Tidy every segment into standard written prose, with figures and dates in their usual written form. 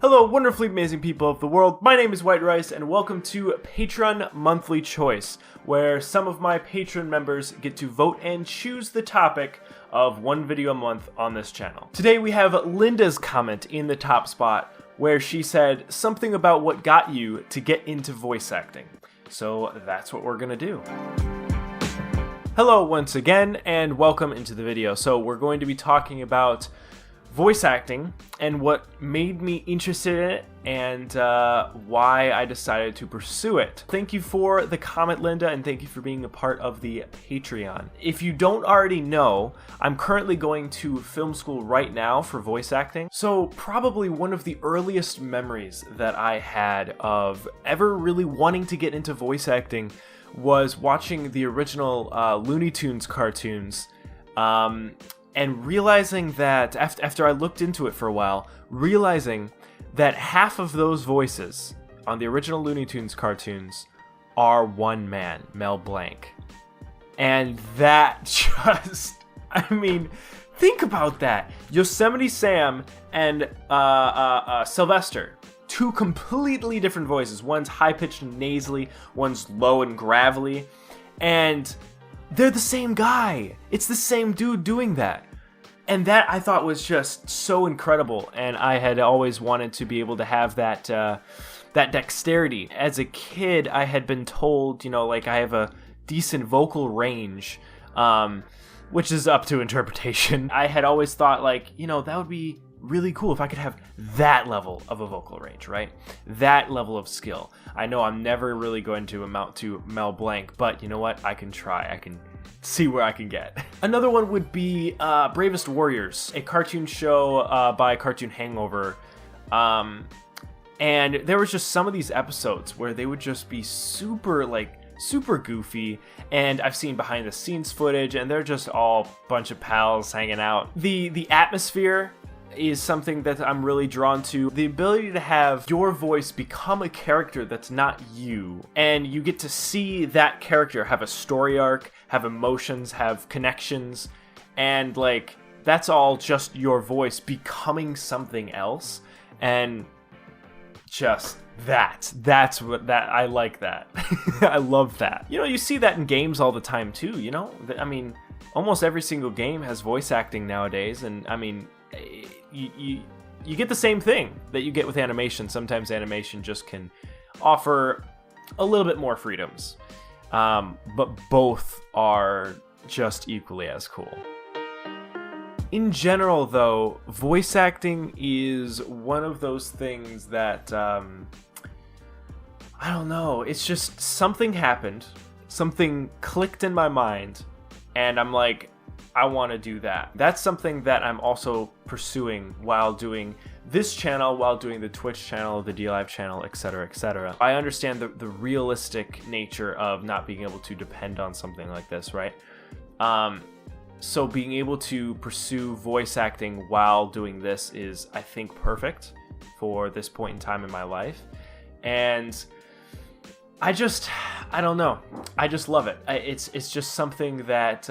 Hello, wonderfully amazing people of the world. My name is White Rice, and welcome to Patreon Monthly Choice, where some of my Patreon members get to vote and choose the topic of one video a month on this channel. Today we have Lynda's comment in the top spot, where she said something about what got you to get into voice acting. So that's what we're gonna do. Hello once again, and welcome into the video. So we're going to be talking about voice acting and what made me interested in it and why I decided to pursue it. Thank you for the comment, Lynda, and thank you for being a part of the Patreon. If you don't already know, I'm currently going to film school right now for voice acting. So probably one of the earliest memories that I had of ever really wanting to get into voice acting was watching the original Looney Tunes cartoons. And realizing that, after I looked into it for a while, realizing that half of those voices on the original Looney Tunes cartoons are one man, Mel Blanc. And that just, I mean, think about that. Yosemite Sam and Sylvester, two completely different voices. One's high-pitched and nasally, one's low and gravelly, and they're the same guy. It's the same dude doing that. And that I thought was just so incredible. And I had always wanted to be able to have that that dexterity. As a kid, I had been told, like I have a decent vocal range, which is up to interpretation. I had always thought that would be really cool if I could have that level of a vocal range, right? That level of skill. I know I'm never really going to amount to Mel Blanc, but you know what? I can try. I can see where I can get. Another one would be Bravest Warriors, a cartoon show by Cartoon Hangover. And there was just some of these episodes where they would just be super goofy, and I've seen behind the scenes footage, and they're just all a bunch of pals hanging out. The atmosphere is something that I'm really drawn to. The ability to have your voice become a character that's not you, and you get to see that character have a story arc, have emotions, have connections, and that's all just your voice becoming something else. And just that's what I like that. I love that. You see that in games all the time too, I mean, almost every single game has voice acting nowadays, and I mean, you get the same thing that you get with animation. Sometimes animation just can offer a little bit more freedoms, but both are just equally as cool. In general, though, voice acting is one of those things that, I don't know, it's just something happened, something clicked in my mind, and I'm like, I want to do that. That's something that I'm also pursuing while doing this channel, while doing the Twitch channel, the DLive channel, etc., etc. I understand the realistic nature of not being able to depend on something like this, right? So being able to pursue voice acting while doing this is, I think, perfect for this point in time in my life. And I don't know. I just love it. It's just something that...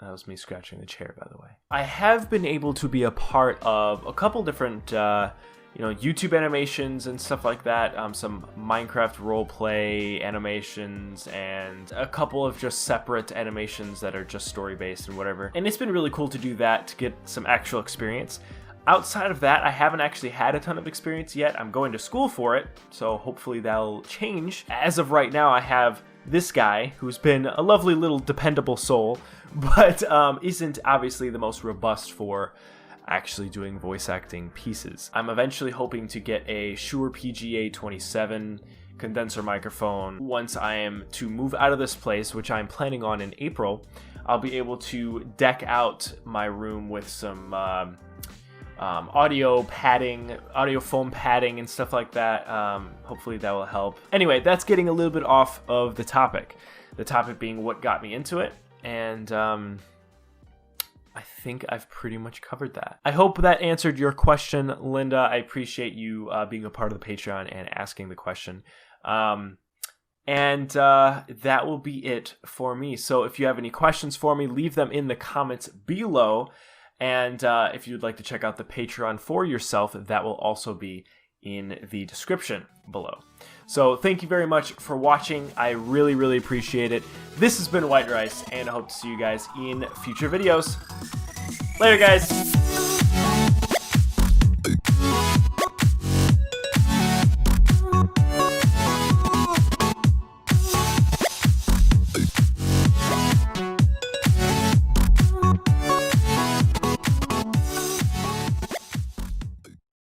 That was me scratching the chair, by the way. I have been able to be a part of a couple different, YouTube animations and stuff like that. Some Minecraft roleplay animations and a couple of just separate animations that are just story-based and whatever. And it's been really cool to do that, to get some actual experience. Outside of that, I haven't actually had a ton of experience yet. I'm going to school for it, so hopefully that'll change. As of right now, I have this guy who's been a lovely little dependable soul, but isn't obviously the most robust for actually doing voice acting pieces. I'm eventually hoping to get a Shure PGA 27 condenser microphone. Once I am to move out of this place, which I'm planning on in April, I'll be able to deck out my room with some audio foam padding and stuff like that. Hopefully that will help. Anyway, that's getting a little bit off of the topic. The topic being what got me into it, and I think I've pretty much covered that. I hope that answered your question, Lynda. I appreciate you being a part of the Patreon and asking the question. And that will be it for me. So if you have any questions for me, leave them in the comments below. And if you'd like to check out the Patreon for yourself, that will also be in the description below. So thank you very much for watching. I really, really appreciate it. This has been White Rice, and I hope to see you guys in future videos. Later, guys.